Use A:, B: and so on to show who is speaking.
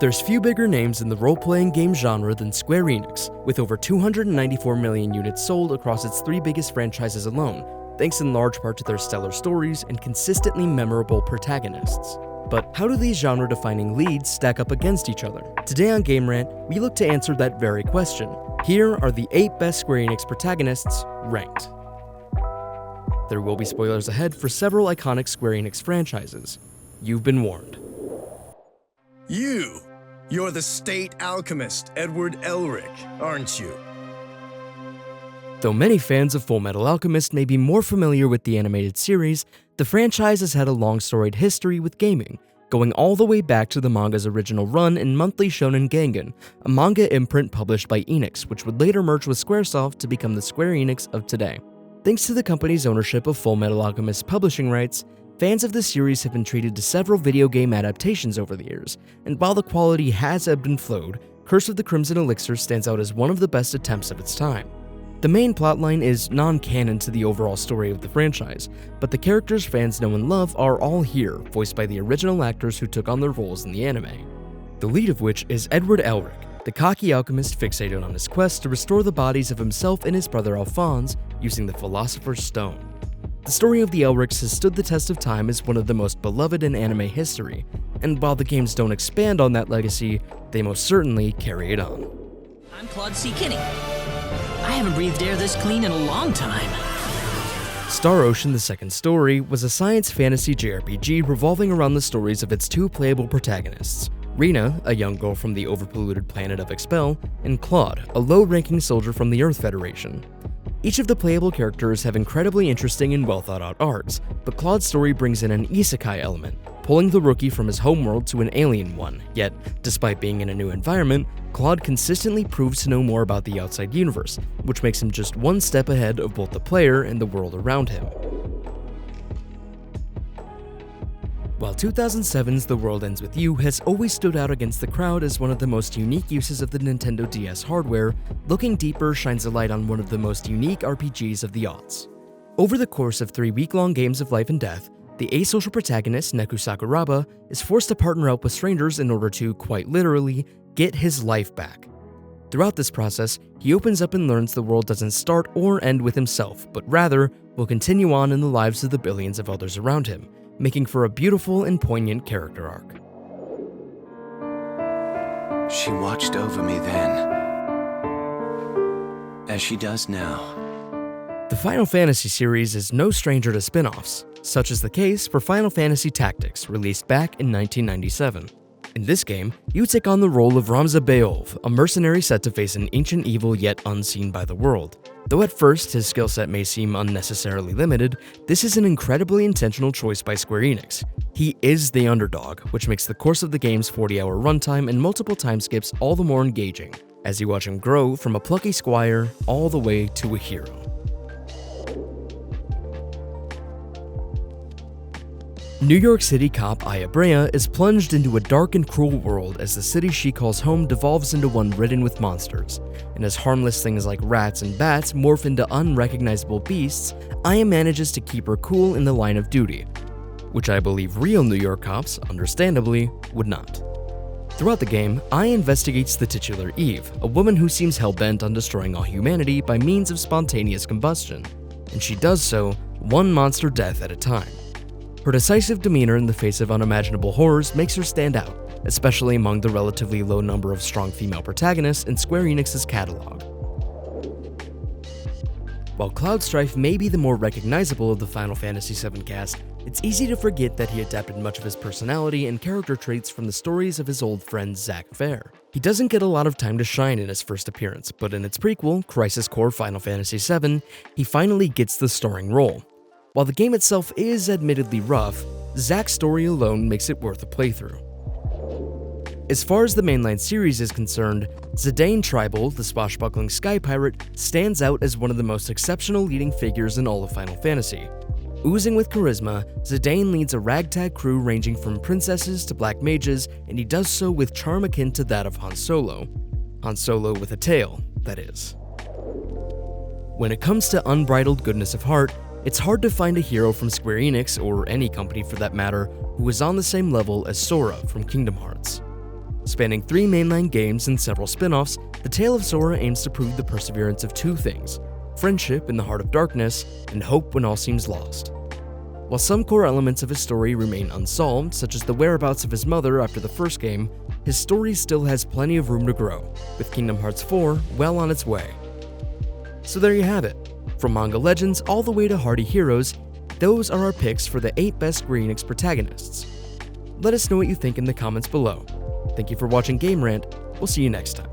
A: There's few bigger names in the role-playing game genre than Square Enix, with over 294 million units sold across its 3 biggest franchises alone, thanks in large part to their stellar stories and consistently memorable protagonists. But how do these genre-defining leads stack up against each other? Today on Game Rant, we look to answer that very question. Here are the 8 best Square Enix protagonists ranked. There will be spoilers ahead for several iconic Square Enix franchises. You've been warned.
B: You're the state alchemist, Edward Elric, aren't you?
A: Though many fans of Fullmetal Alchemist may be more familiar with the animated series, the franchise has had a long storied history with gaming, going all the way back to the manga's original run in Monthly Shonen Gangan, a manga imprint published by Enix, which would later merge with Squaresoft to become the Square Enix of today. Thanks to the company's ownership of Fullmetal Alchemist publishing rights, fans of the series have been treated to several video game adaptations over the years, and while the quality has ebbed and flowed, Curse of the Crimson Elixir stands out as one of the best attempts of its time. The main plotline is non-canon to the overall story of the franchise, but the characters fans know and love are all here, voiced by the original actors who took on their roles in the anime. The lead of which is Edward Elric, the cocky alchemist fixated on his quest to restore the bodies of himself and his brother Alphonse using the Philosopher's Stone. The story of the Elrics has stood the test of time as one of the most beloved in anime history, and while the games don't expand on that legacy, they most certainly carry it on.
C: I'm Claude C. Kinney. I haven't breathed air this clean in a long time.
A: Star Ocean: The Second Story was a science fantasy JRPG revolving around the stories of its 2 playable protagonists, Rena, a young girl from the overpolluted planet of Expel, and Claude, a low-ranking soldier from the Earth Federation. Each of the playable characters have incredibly interesting and well-thought-out arcs, but Claude's story brings in an isekai element, pulling the rookie from his homeworld to an alien one, yet, despite being in a new environment, Claude consistently proves to know more about the outside universe, which makes him just one step ahead of both the player and the world around him. While 2007's The World Ends With You has always stood out against the crowd as one of the most unique uses of the Nintendo DS hardware, Looking Deeper shines a light on one of the most unique RPGs of the aughts. Over the course of 3 week-long games of life and death, the asocial protagonist, Nekus Sakuraba, is forced to partner up with strangers in order to, quite literally, get his life back. Throughout this process, he opens up and learns the world doesn't start or end with himself, but rather will continue on in the lives of the billions of others around him, making for a beautiful and poignant character arc.
D: She watched over me then, as she does now.
A: The Final Fantasy series is no stranger to spin-offs. Such is the case for Final Fantasy Tactics, released back in 1997. In this game, you take on the role of Ramza Beov, a mercenary set to face an ancient evil yet unseen by the world. Though at first his skill set may seem unnecessarily limited, this is an incredibly intentional choice by Square Enix. He is the underdog, which makes the course of the game's 40-hour runtime and multiple time skips all the more engaging, as you watch him grow from a plucky squire all the way to a hero. New York City cop Aya Brea is plunged into a dark and cruel world as the city she calls home devolves into one ridden with monsters, and as harmless things like rats and bats morph into unrecognizable beasts, Aya manages to keep her cool in the line of duty, which I believe real New York cops, understandably, would not. Throughout the game, Aya investigates the titular Eve, a woman who seems hell-bent on destroying all humanity by means of spontaneous combustion, and she does so one monster death at a time. Her decisive demeanor in the face of unimaginable horrors makes her stand out, especially among the relatively low number of strong female protagonists in Square Enix's catalog. While Cloud Strife may be the more recognizable of the Final Fantasy VII cast, it's easy to forget that he adapted much of his personality and character traits from the stories of his old friend Zack. He doesn't get a lot of time to shine in his first appearance, but in its prequel, Crisis Core Final Fantasy VII, he finally gets the starring role. While the game itself is admittedly rough, Zack's story alone makes it worth a playthrough. As far as the mainline series is concerned, Zidane Tribal, the swashbuckling sky pirate, stands out as one of the most exceptional leading figures in all of Final Fantasy. Oozing with charisma, Zidane leads a ragtag crew ranging from princesses to black mages, and he does so with charm akin to that of Han Solo. Han Solo with a tail, that is. When it comes to unbridled goodness of heart, it's hard to find a hero from Square Enix, or any company for that matter, who is on the same level as Sora from Kingdom Hearts. Spanning 3 mainline games and several spin-offs, The Tale of Sora aims to prove the perseverance of 2 things: friendship in the heart of darkness, and hope when all seems lost. While some core elements of his story remain unsolved, such as the whereabouts of his mother after the first game, his story still has plenty of room to grow, with Kingdom Hearts 4 well on its way. So there you have it. From manga legends all the way to hardy heroes, those are our picks for the 8 best Square Enix protagonists. Let us know what you think in the comments below. Thank you for watching Game Rant. We'll see you next time.